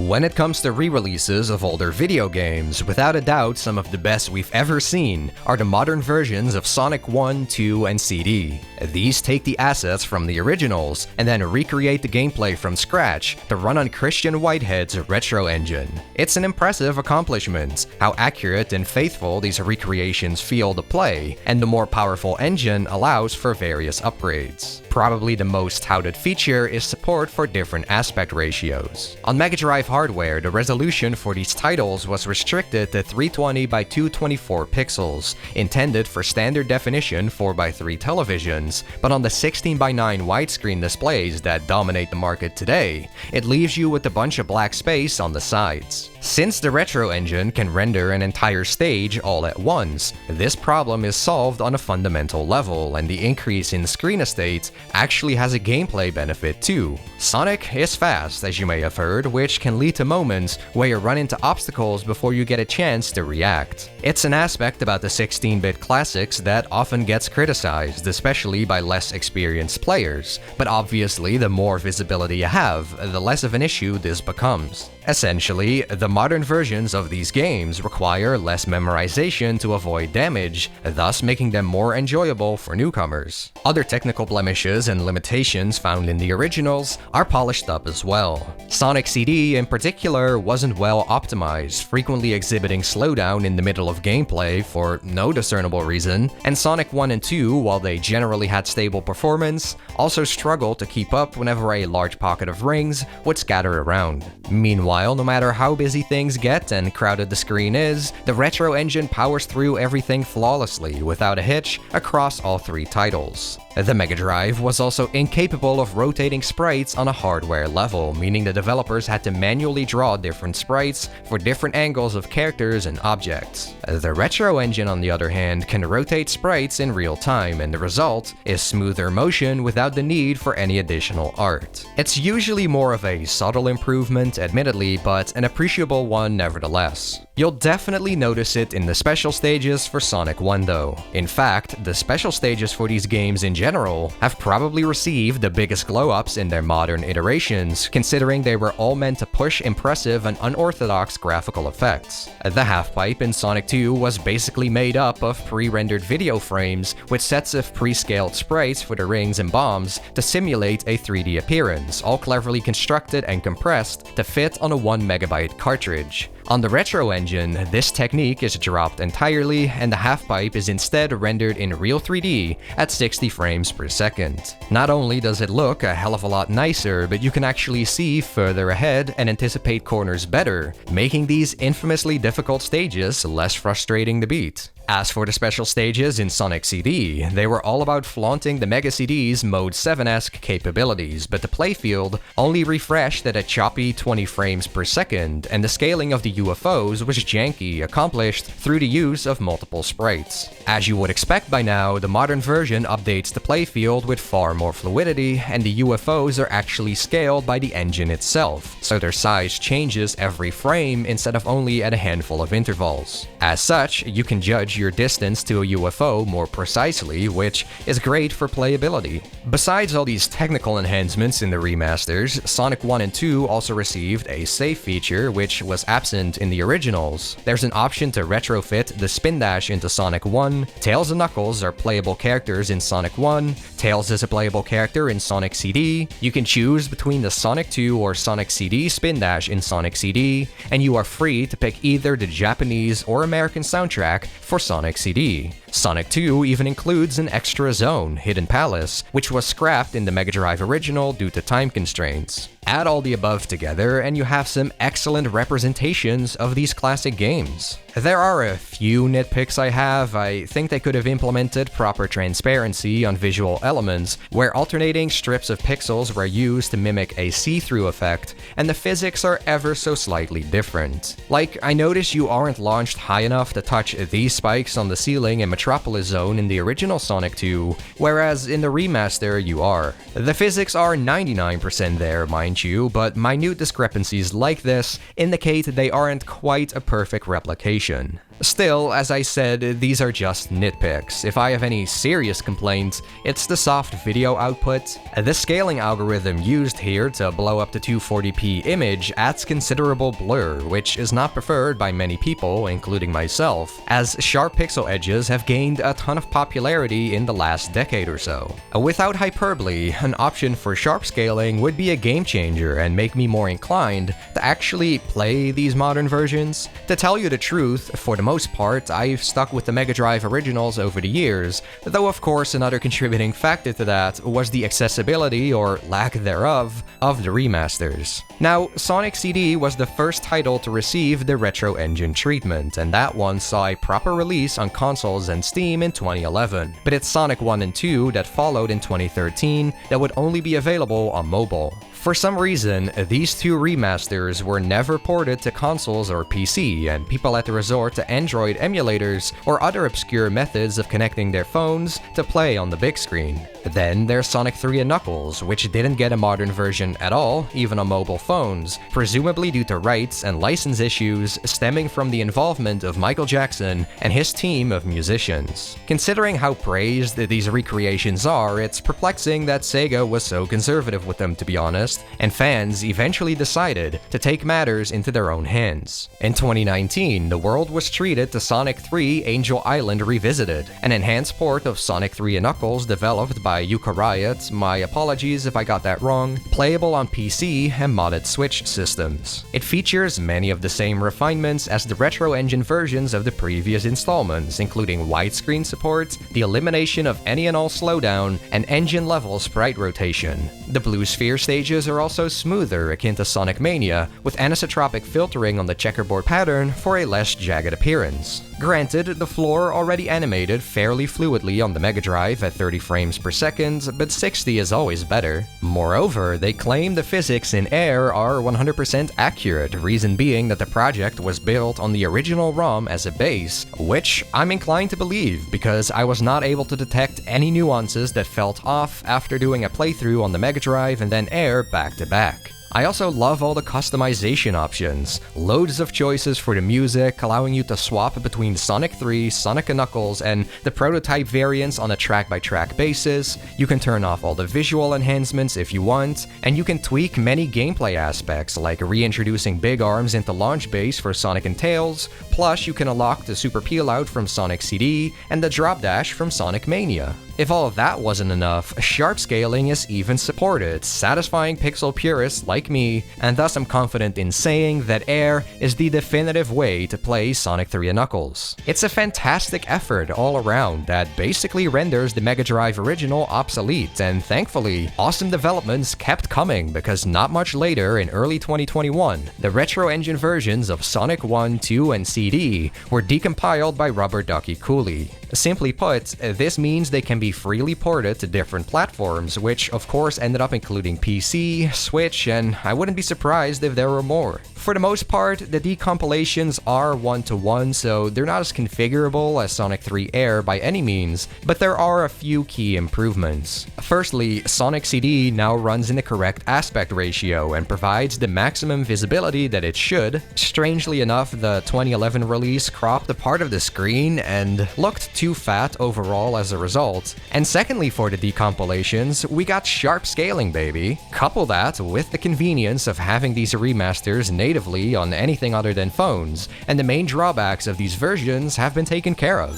When it comes to re-releases of older video games, without a doubt some of the best we've ever seen are the modern versions of Sonic 1, 2, and CD. These take the assets from the originals and then recreate the gameplay from scratch to run on Christian Whitehead's retro engine. It's an impressive accomplishment, how accurate and faithful these recreations feel to play, and the more powerful engine allows for various upgrades. Probably the most touted feature is support for different aspect ratios. On Mega Drive hardware, the resolution for these titles was restricted to 320 by 224 pixels, intended for standard definition 4x3 televisions, but on the 16 by 9 widescreen displays that dominate the market today, it leaves you with a bunch of black space on the sides. Since the retro engine can render an entire stage all at once, this problem is solved on a fundamental level, and the increase in screen estate actually has a gameplay benefit too. Sonic is fast, as you may have heard, which can lead to moments where you run into obstacles before you get a chance to react. It's an aspect about the 16-bit classics that often gets criticized, especially by less experienced players, but obviously the more visibility you have, the less of an issue this becomes. Essentially, the modern versions of these games require less memorization to avoid damage, thus making them more enjoyable for newcomers. Other technical blemishes and limitations found in the originals are polished up as well. Sonic CD in particular wasn't well optimized, frequently exhibiting slowdown in the middle of gameplay for no discernible reason, and Sonic 1 and 2, while they generally had stable performance, also struggled to keep up whenever a large pocket of rings would scatter around. Meanwhile, no matter how busy things get and crowded the screen is, the retro engine powers through everything flawlessly without a hitch across all three titles. The Mega Drive was also incapable of rotating sprites on a hardware level, meaning the developers had to manually draw different sprites for different angles of characters and objects. The retro engine, on the other hand, can rotate sprites in real time, and the result is smoother motion without the need for any additional art. It's usually more of a subtle improvement, admittedly, but an appreciable one nevertheless. You'll definitely notice it in the special stages for Sonic 1 though. In fact, the special stages for these games in general have probably received the biggest glow-ups in their modern iterations, considering they were all meant to push impressive and unorthodox graphical effects. The half-pipe in Sonic 2 was basically made up of pre-rendered video frames with sets of pre-scaled sprites for the rings and bombs to simulate a 3D appearance, all cleverly constructed and compressed to fit on a 1 MB cartridge. On the retro engine, this technique is dropped entirely, and the half-pipe is instead rendered in real 3D at 60 frames per second. Not only does it look a hell of a lot nicer, but you can actually see further ahead and anticipate corners better, making these infamously difficult stages less frustrating to beat. As for the special stages in Sonic CD, they were all about flaunting the Mega CD's Mode 7-esque capabilities, but the playfield only refreshed at a choppy 20 frames per second, and the scaling of the UFOs was janky, accomplished through the use of multiple sprites. As you would expect by now, the modern version updates the playfield with far more fluidity, and the UFOs are actually scaled by the engine itself, so their size changes every frame instead of only at a handful of intervals. As such, you can judge your distance to a UFO more precisely, which is great for playability. Besides all these technical enhancements in the remasters, Sonic 1 and 2 also received a save feature which was absent in the originals. There's an option to retrofit the spin dash into Sonic 1, Tails and Knuckles are playable characters in Sonic 1, Tails is a playable character in Sonic CD, you can choose between the Sonic 2 or Sonic CD spin dash in Sonic CD, and you are free to pick either the Japanese or American soundtrack for Sonic CD. Sonic 2 even includes an extra zone, Hidden Palace, which was scrapped in the Mega Drive original due to time constraints. Add all the above together and you have some excellent representations of these classic games. There are a few nitpicks I have. I think they could have implemented proper transparency on visual elements, where alternating strips of pixels were used to mimic a see-through effect, and the physics are ever so slightly different. Like, I notice you aren't launched high enough to touch these spikes on the ceiling in Metropolis Zone in the original Sonic 2, whereas in the remaster you are. The physics are 99% there, mind you, but minute discrepancies like this indicate they aren't quite a perfect replication. Still, as I said, these are just nitpicks. If I have any serious complaints, it's the soft video output. The scaling algorithm used here to blow up the 240p image adds considerable blur, which is not preferred by many people, including myself, as sharp pixel edges have gained a ton of popularity in the last decade or so. Without hyperbole, an option for sharp scaling would be a game changer and make me more inclined to actually play these modern versions. To tell you the truth, for the most part, I've stuck with the Mega Drive originals over the years, though of course another contributing factor to that was the accessibility, or lack thereof, of the remasters. Now, Sonic CD was the first title to receive the Retro Engine treatment, and that one saw a proper release on consoles and Steam in 2011, but it's Sonic 1 and 2 that followed in 2013 that would only be available on mobile. For some reason, these two remasters were never ported to consoles or PC, and people had to resort to Android emulators or other obscure methods of connecting their phones to play on the big screen. Then there's Sonic 3 and Knuckles, which didn't get a modern version at all, even on mobile phones, presumably due to rights and license issues stemming from the involvement of Michael Jackson and his team of musicians. Considering how praised these recreations are, it's perplexing that Sega was so conservative with them, to be honest, and fans eventually decided to take matters into their own hands. In 2019, the world was treated to Sonic 3 Angel Island Revisited, an enhanced port of Sonic 3 and Knuckles developed by Yuka Riot, my apologies if I got that wrong, playable on PC and modded Switch systems. It features many of the same refinements as the Retro Engine versions of the previous installments, including widescreen support, the elimination of any and all slowdown, and engine-level sprite rotation. The Blue Sphere stages are also smoother, akin to Sonic Mania, with anisotropic filtering on the checkerboard pattern for a less jagged appearance. Granted, the floor already animated fairly fluidly on the Mega Drive at 30 frames per second, but 60 is always better. Moreover, they claim the physics in Air are 100% accurate, reason being that the project was built on the original ROM as a base, which I'm inclined to believe because I was not able to detect any nuances that felt off after doing a playthrough on the Mega Drive and then Air back to back. I also love all the customization options, loads of choices for the music, allowing you to swap between Sonic 3, Sonic & Knuckles, and the prototype variants on a track-by-track basis. You can turn off all the visual enhancements if you want, and you can tweak many gameplay aspects, like reintroducing big arms into launch base for Sonic and Tails, plus you can unlock the Super Peel-Out from Sonic CD, and the Drop Dash from Sonic Mania. If all of that wasn't enough, sharp scaling is even supported, satisfying pixel purists like me, and thus I'm confident in saying that Air is the definitive way to play Sonic 3 and Knuckles. It's a fantastic effort all around that basically renders the Mega Drive original obsolete, and thankfully, awesome developments kept coming because not much later in early 2021, the Retro Engine versions of Sonic 1, 2, and CD were decompiled by Rubber Ducky Cooley. Simply put, this means they can be freely ported to different platforms, which of course ended up including PC, Switch, and I wouldn't be surprised if there were more. For the most part, the decompilations are one-to-one, so they're not as configurable as Sonic 3 Air by any means, but there are a few key improvements. Firstly, Sonic CD now runs in the correct aspect ratio and provides the maximum visibility that it should. Strangely enough, the 2011 release cropped a part of the screen and looked too fat overall as a result. And secondly, for the decompilations, we got sharp scaling, baby. Couple that with the convenience of having these remasters natively on anything other than phones, and the main drawbacks of these versions have been taken care of.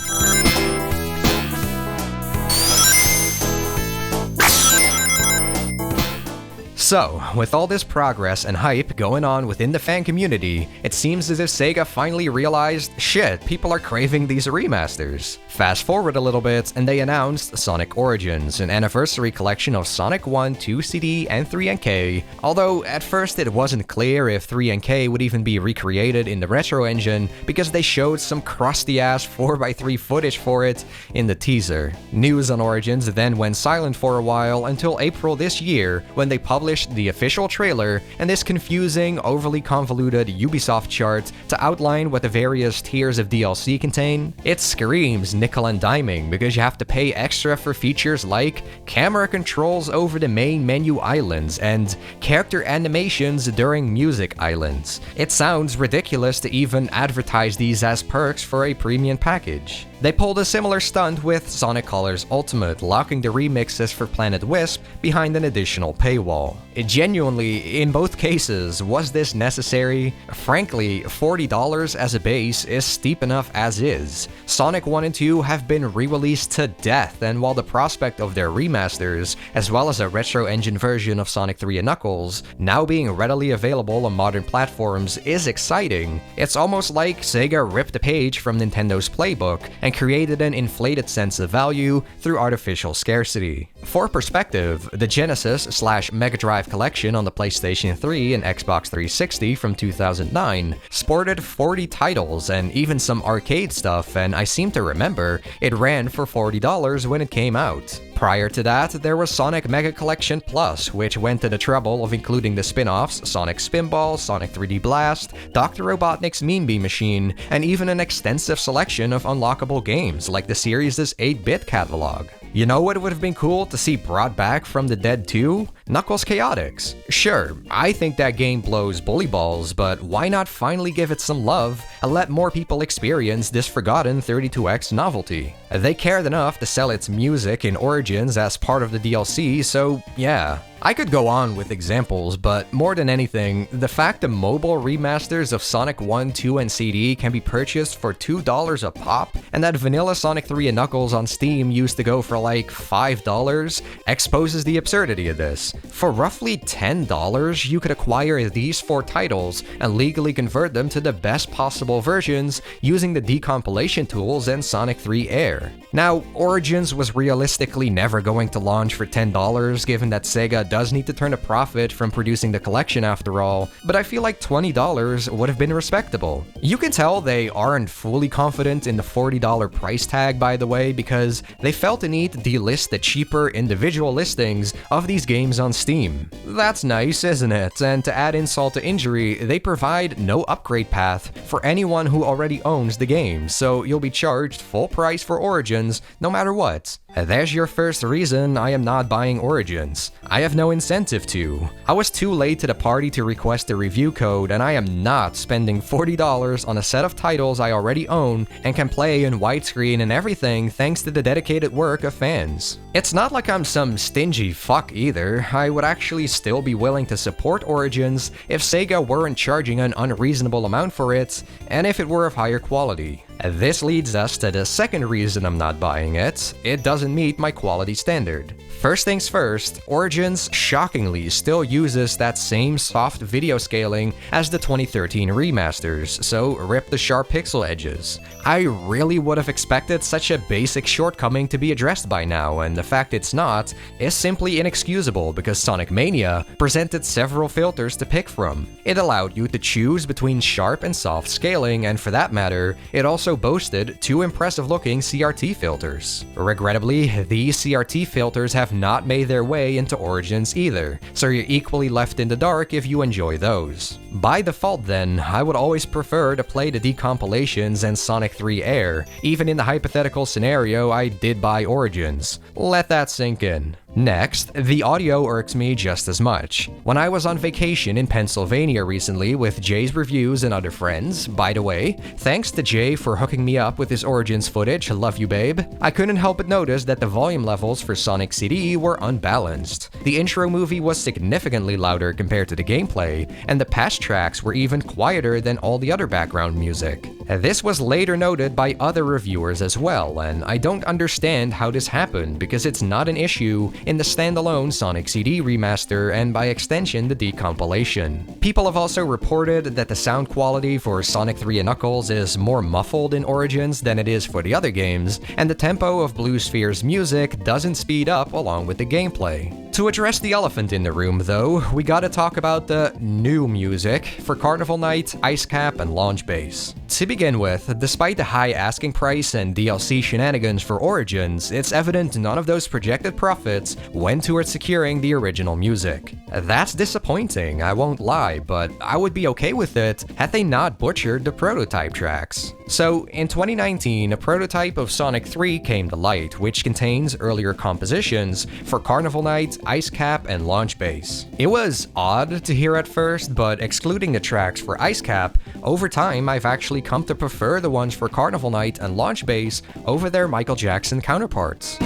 So, with all this progress and hype going on within the fan community, it seems as if Sega finally realized, shit, people are craving these remasters. Fast forward a little bit, and they announced Sonic Origins, an anniversary collection of Sonic 1, 2 CD, and 3NK, although at first it wasn't clear if 3NK would even be recreated in the Retro Engine, because they showed some crusty-ass 4x3 footage for it in the teaser. News on Origins then went silent for a while until April this year, when they published published the official trailer and this confusing, overly convoluted Ubisoft chart to outline what the various tiers of DLC contain, it screams nickel and diming because you have to pay extra for features like camera controls over the main menu islands and character animations during music islands. It sounds ridiculous to even advertise these as perks for a premium package. They pulled a similar stunt with Sonic Colors Ultimate, locking the remixes for Planet Wisp behind an additional paywall. Genuinely, in both cases, was this necessary? Frankly, $40 as a base is steep enough as is. Sonic 1 and 2 have been re-released to death, and while the prospect of their remasters, as well as a retro engine version of Sonic 3 and Knuckles, now being readily available on modern platforms is exciting, it's almost like Sega ripped a page from Nintendo's playbook and created an inflated sense of value through artificial scarcity. For perspective, the Genesis/Mega Drive collection on the PlayStation 3 and Xbox 360 from 2009 sported 40 titles and even some arcade stuff, and I seem to remember it ran for $40 when it came out. Prior to that, there was Sonic Mega Collection Plus, which went to the trouble of including the spin-offs Sonic Spinball, Sonic 3D Blast, Dr. Robotnik's Mean Bean Machine, and even an extensive selection of unlockable games like the series' 8-bit catalog. You know what would have been cool to see brought back from the dead too? Knuckles Chaotix. Sure, I think that game blows bully balls, but why not finally give it some love and let more people experience this forgotten 32X novelty? They cared enough to sell its music in Origins as part of the DLC, so yeah. I could go on with examples, but more than anything, the fact that mobile remasters of Sonic 1, 2, and CD can be purchased for $2 a pop, and that vanilla Sonic 3 and Knuckles on Steam used to go for like $5, exposes the absurdity of this. For roughly $10, you could acquire these 4 titles and legally convert them to the best possible versions using the decompilation tools and Sonic 3 Air. Now, Origins was realistically never going to launch for $10, given that Sega does need to turn a profit from producing the collection after all, but I feel like $20 would have been respectable. You can tell they aren't fully confident in the $40 price tag, by the way, because they felt the need to delist the cheaper individual listings of these games on Steam. That's nice, isn't it? And to add insult to injury, they provide no upgrade path for anyone who already owns the game, so you'll be charged full price for Origins no matter what. There's your first reason I am not buying Origins. I have no incentive to. I was too late to the party to request a review code, and I am not spending $40 on a set of titles I already own and can play in widescreen and everything thanks to the dedicated work of fans. It's not like I'm some stingy fuck either. I would actually still be willing to support Origins if Sega weren't charging an unreasonable amount for it, and if it were of higher quality. This leads us to the second reason I'm not buying it. It doesn't meet my quality standard. First things first, Origins shockingly still uses that same soft video scaling as the 2013 remasters, so rip the sharp pixel edges. I really would have expected such a basic shortcoming to be addressed by now, and the fact it's not is simply inexcusable because Sonic Mania presented several filters to pick from. It allowed you to choose between sharp and soft scaling, and for that matter, it also boasted 2 impressive-looking CRT filters. Regrettably, these CRT filters have not made their way into Origins either, so you're equally left in the dark if you enjoy those. By default then, I would always prefer to play the decompilations and Sonic 3 Air, even in the hypothetical scenario I did buy Origins. Let that sink in. Next, the audio irks me just as much. When I was on vacation in Pennsylvania recently with Jay's reviews and other friends, by the way, thanks to Jay for hooking me up with his Origins footage, love you babe, I couldn't help but notice that the volume levels for Sonic CD were unbalanced. The intro movie was significantly louder compared to the gameplay, and the patch tracks were even quieter than all the other background music. This was later noted by other reviewers as well, and I don't understand how this happened because it's not an issue in the standalone Sonic CD remaster and by extension the decompilation. People have also reported that the sound quality for Sonic 3 and Knuckles is more muffled in Origins than it is for the other games, and the tempo of Blue Sphere's music doesn't speed up along with the gameplay. To address the elephant in the room though, we gotta talk about the new music for Carnival Night, Ice Cap, and Launch Base. To begin with, despite the high asking price and DLC shenanigans for Origins, it's evident none of those projected profits went towards securing the original music. That's disappointing, I won't lie, but I would be okay with it had they not butchered the prototype tracks. So, in 2019, a prototype of Sonic 3 came to light, which contains earlier compositions for Carnival Night, Ice Cap, and Launch Base. It was odd to hear at first, but excluding the tracks for Ice Cap, over time I've actually come to prefer the ones for Carnival Night and Launch Base over their Michael Jackson counterparts.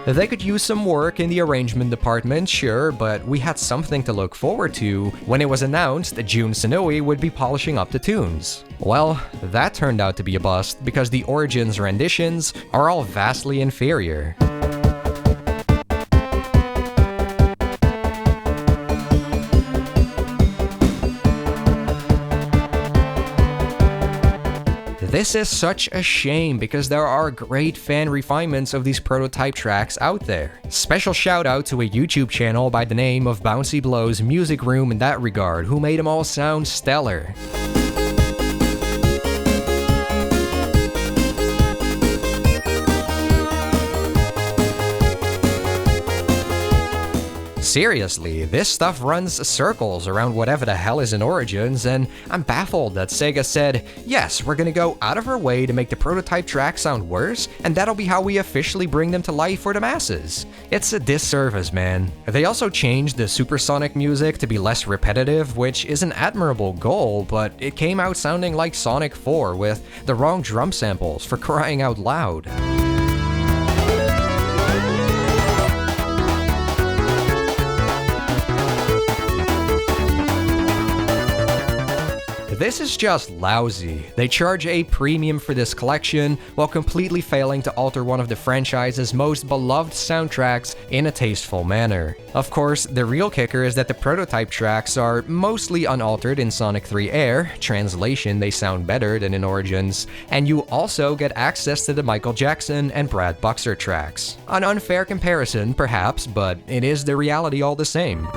They could use some work in the arrangement department, sure, but we had something to look forward to when it was announced that Jun Senoue would be polishing up the tunes. Well, that turned out to be a bust because the Origins renditions are all vastly inferior. This is such a shame because there are great fan refinements of these prototype tracks out there. Special shout out to a YouTube channel by the name of Bouncy Blow's Music Room in that regard, who made them all sound stellar. Seriously, this stuff runs circles around whatever the hell is in Origins, and I'm baffled that Sega said, yes, we're gonna go out of our way to make the prototype track sound worse, and that'll be how we officially bring them to life for the masses. It's a disservice, man. They also changed the supersonic music to be less repetitive, which is an admirable goal, but it came out sounding like Sonic 4 with the wrong drum samples, for crying out loud. This is just lousy. They charge a premium for this collection while completely failing to alter one of the franchise's most beloved soundtracks in a tasteful manner. Of course, the real kicker is that the prototype tracks are mostly unaltered in Sonic 3 Air, translation they sound better than in Origins, and you also get access to the Michael Jackson and Brad Buxer tracks. An unfair comparison, perhaps, but it is the reality all the same.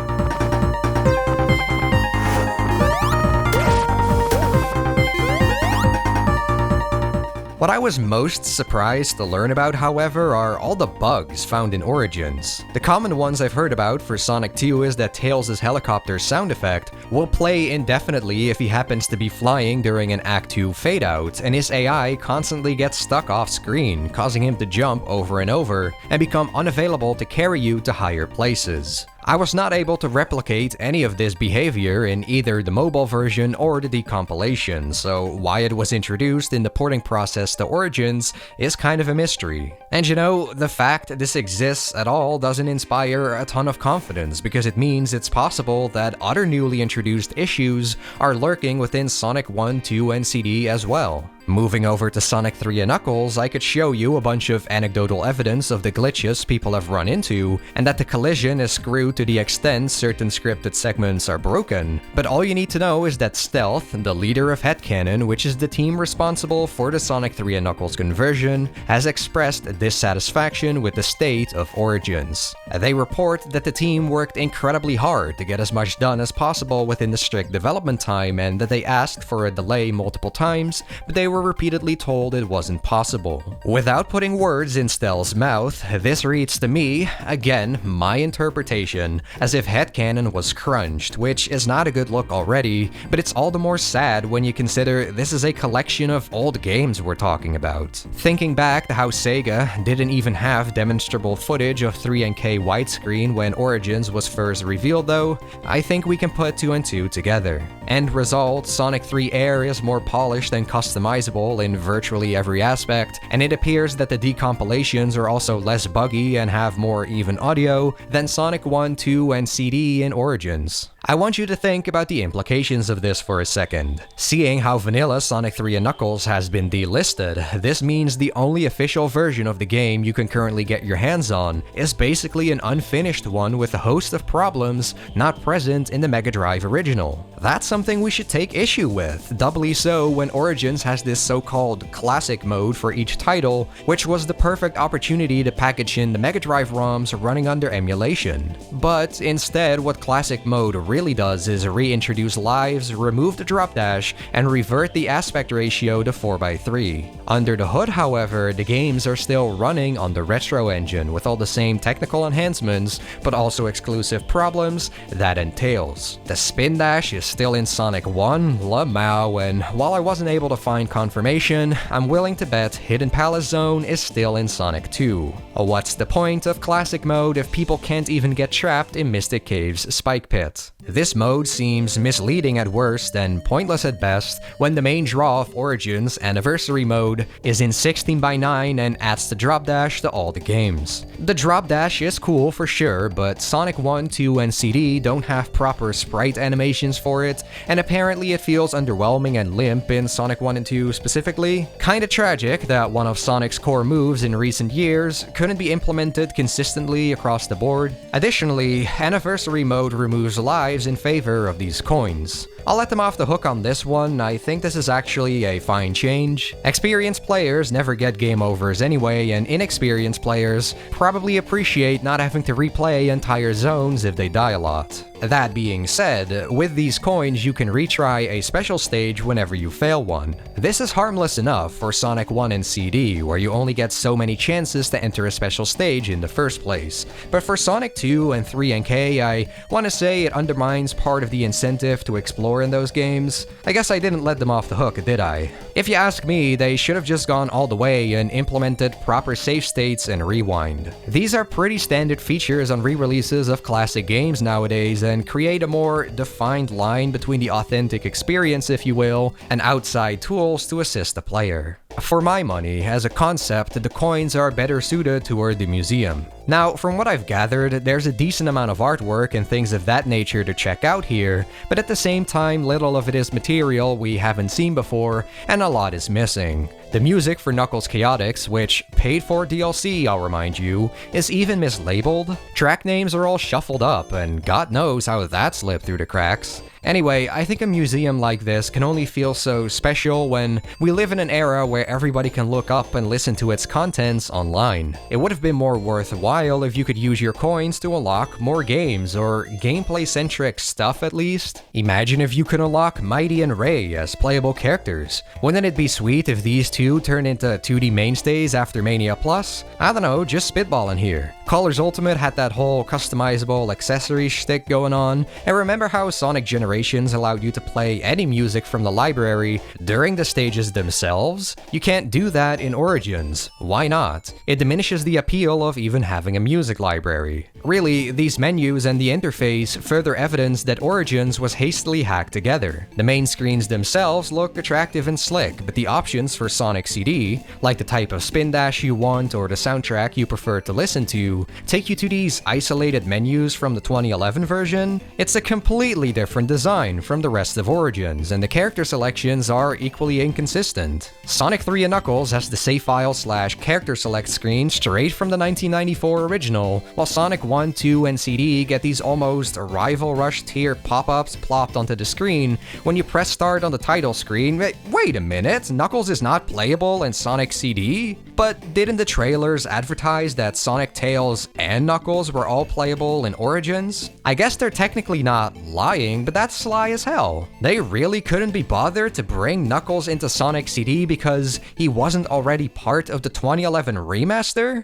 What I was most surprised to learn about, however, are all the bugs found in Origins. The common ones I've heard about for Sonic 2 is that Tails' helicopter sound effect will play indefinitely if he happens to be flying during an Act 2 fade-out, and his AI constantly gets stuck off-screen, causing him to jump over and over and become unavailable to carry you to higher places. I was not able to replicate any of this behavior in either the mobile version or the decompilation, so why it was introduced in the porting process to Origins is kind of a mystery. And you know, the fact this exists at all doesn't inspire a ton of confidence, because it means it's possible that other newly introduced issues are lurking within Sonic 1, 2, and CD as well. Moving over to Sonic 3 and Knuckles, I could show you a bunch of anecdotal evidence of the glitches people have run into, and that the collision is screwed to the extent certain scripted segments are broken. But all you need to know is that Stealth, the leader of Headcanon, which is the team responsible for the Sonic 3 and Knuckles conversion, has expressed dissatisfaction with the state of Origins. They report that the team worked incredibly hard to get as much done as possible within the strict development time, and that they asked for a delay multiple times, but they were repeatedly told it wasn't possible. Without putting words in Stealth's mouth, this reads to me, again, my interpretation, as if Headcanon was crunched, which is not a good look already, but it's all the more sad when you consider this is a collection of old games we're talking about. Thinking back to how Sega didn't even have demonstrable footage of 3NK widescreen when Origins was first revealed though, I think we can put 2 and 2 together. End result, Sonic 3 Air is more polished and customizable in virtually every aspect, and it appears that the decompilations are also less buggy and have more even audio than Sonic 1, 2, and CD in Origins. I want you to think about the implications of this for a second. Seeing how vanilla Sonic 3 and Knuckles has been delisted, this means the only official version of the game you can currently get your hands on is basically an unfinished one with a host of problems not present in the Mega Drive original. That's something we should take issue with, doubly so when Origins has this so-called classic mode for each title, which was the perfect opportunity to package in the Mega Drive ROMs running under emulation. But instead, what classic mode really does is reintroduce lives, remove the drop dash, and revert the aspect ratio to 4:3. Under the hood, however, the games are still running on the Retro engine with all the same technical enhancements, but also exclusive problems that entails. The spin dash is still in Sonic 1, Lamau, and while I wasn't able to find confirmation, I'm willing to bet Hidden Palace Zone is still in Sonic 2. What's the point of classic mode if people can't even get trapped in Mystic Cave's spike pit? This mode seems misleading at worst and pointless at best when the main draw of Origins Anniversary mode is in 16:9 and adds the drop dash to all the games. The drop dash is cool for sure, but Sonic 1, 2, and CD don't have proper sprite animations for it, and apparently it feels underwhelming and limp in Sonic 1 and 2 specifically. Kinda tragic that one of Sonic's core moves in recent years couldn't be implemented consistently across the board. Additionally, Anniversary mode removes lives in favor of these coins. I'll let them off the hook on this one. I think this is actually a fine change. Experienced players never get game overs anyway, and inexperienced players probably appreciate not having to replay entire zones if they die a lot. That being said, with these coins you can retry a special stage whenever you fail one. This is harmless enough for Sonic 1 and CD, where you only get so many chances to enter a special stage in the first place. But for Sonic 2 and 3 and K, I want to say it undermines part of the incentive to explore in those games. I guess I didn't let them off the hook, did I? If you ask me, they should have just gone all the way and implemented proper save states and rewind. These are pretty standard features on re-releases of classic games nowadays, and create a more defined line between the authentic experience, if you will, and outside tools to assist the player. For my money, as a concept, the coins are better suited toward the museum. Now, from what I've gathered, there's a decent amount of artwork and things of that nature to check out here, but at the same time, little of it is material we haven't seen before, and a lot is missing. The music for Knuckles Chaotix, which paid for DLC, I'll remind you, is even mislabeled. Track names are all shuffled up, and God knows how that slipped through the cracks. Anyway, I think a museum like this can only feel so special when we live in an era where everybody can look up and listen to its contents online. It would have been more worthwhile if you could use your coins to unlock more games, or gameplay-centric stuff at least. Imagine if you could unlock Mighty and Ray as playable characters. Wouldn't it be sweet if these two turned into 2D mainstays after Mania Plus? I don't know, just spitballing here. Colors Ultimate had that whole customizable accessory shtick going on, and remember how Sonic Generations allowed you to play any music from the library during the stages themselves? You can't do that in Origins. Why not? It diminishes the appeal of even having a music library. Really, these menus and the interface further evidence that Origins was hastily hacked together. The main screens themselves look attractive and slick, but the options for Sonic CD, like the type of spin dash you want or the soundtrack you prefer to listen to, take you to these isolated menus from the 2011 version. It's a completely different design from the rest of Origins, and the character selections are equally inconsistent. Sonic 3 and Knuckles has the save file / character select screen straight from the 1994 original, while Sonic 1, 2, and CD get these almost Rival Rush tier pop-ups plopped onto the screen when you press start on the title screen. Wait a minute, Knuckles is not playable in Sonic CD? But didn't the trailers advertise that Sonic, Tails, and Knuckles were all playable in Origins? I guess they're technically not lying, but that's sly as hell. They really couldn't be bothered to bring Knuckles into Sonic CD because he wasn't already part of the 2011 remaster?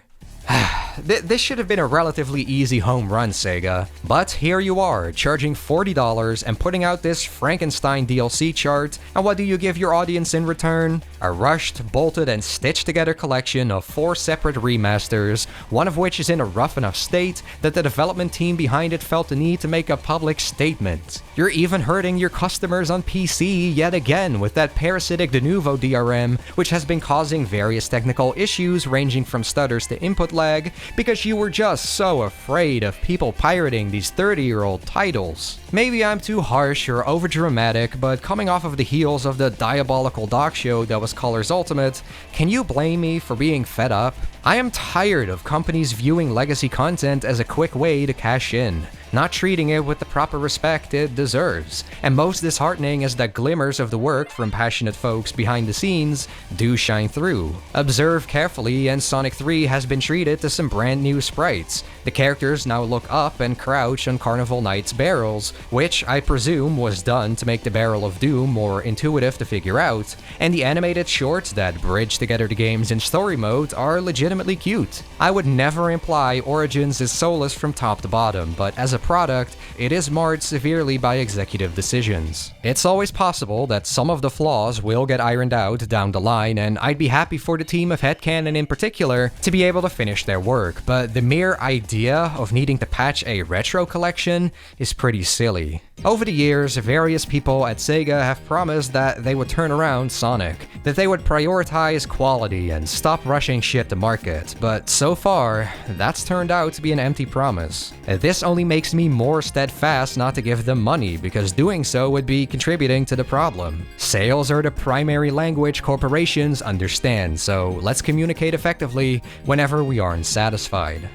This should have been a relatively easy home run, Sega. But here you are, charging $40 and putting out this Frankenstein DLC chart, and what do you give your audience in return? A rushed, bolted, and stitched together collection of 4 separate remasters, one of which is in a rough enough state that the development team behind it felt the need to make a public statement. You're even hurting your customers on PC yet again with that parasitic de novo DRM, which has been causing various technical issues ranging from stutters to input lag, because you were just so afraid of people pirating these 30-year-old titles. Maybe I'm too harsh or overdramatic, but coming off of the heels of the diabolical dog show that was Color's Ultimate, can you blame me for being fed up? I am tired of companies viewing legacy content as a quick way to cash in, not treating it with the proper respect it deserves, and most disheartening is that glimmers of the work from passionate folks behind the scenes do shine through. Observe carefully, and Sonic 3 has been treated to some brand new sprites. The characters now look up and crouch on Carnival Knight's barrels, which I presume was done to make the Barrel of Doom more intuitive to figure out, and the animated shorts that bridge together the games in story mode are legitimately cute. I would never imply Origins is soulless from top to bottom, but as a product, it is marred severely by executive decisions. It's always possible that some of the flaws will get ironed out down the line, and I'd be happy for the team of Headcanon in particular to be able to finish their work, but the mere idea of needing to patch a retro collection is pretty silly. Over the years, various people at Sega have promised that they would turn around Sonic, that they would prioritize quality and stop rushing shit to market, but so far, that's turned out to be an empty promise. This only makes me more steadfast not to give them money, because doing so would be contributing to the problem. Sales are the primary language corporations understand, so let's communicate effectively whenever we aren't satisfied.